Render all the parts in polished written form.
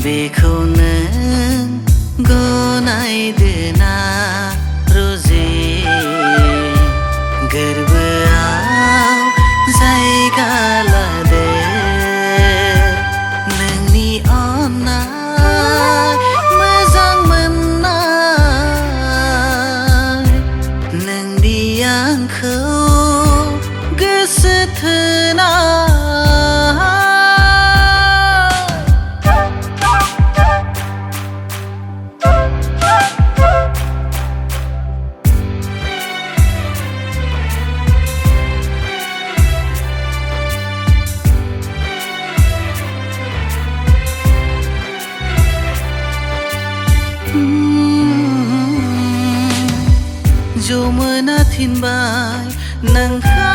बेखौ नों गनायदोना रुजि गोरबोआव जायगा लादो नोंनि अननाय मोजां मोननाय नोंदि आंखौ गोसो थोनाय जमुना थिनबाय नोंखौ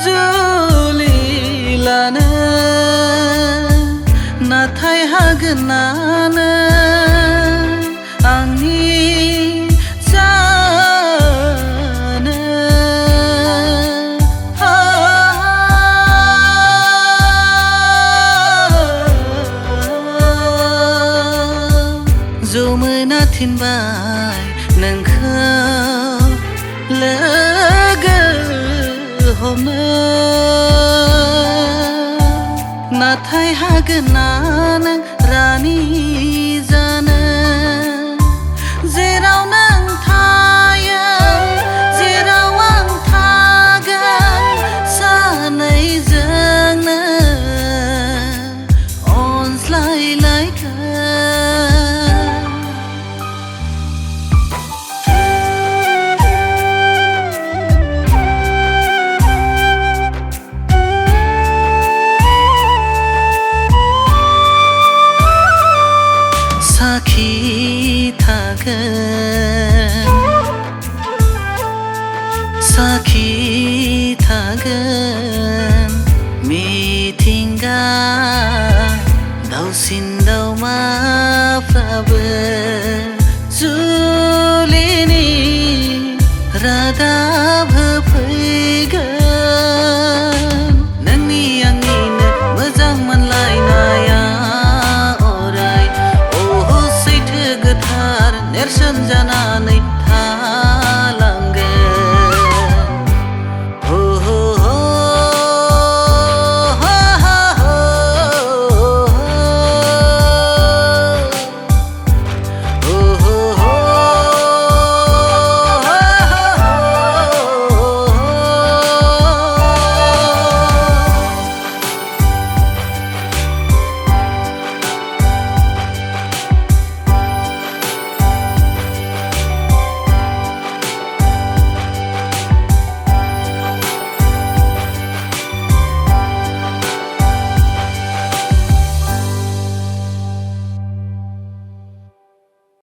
जुलि लानो नाथाय हागोनानो आंनि जानो जमुना थिनबाय नोंखौ लोगो हमनो नाथाय हागोना नों रानि जानो जेराव नों थायो जेराव आं थागोन सानैजोंनो अनज्लायलायगोन साखि थागोन मिथिंगा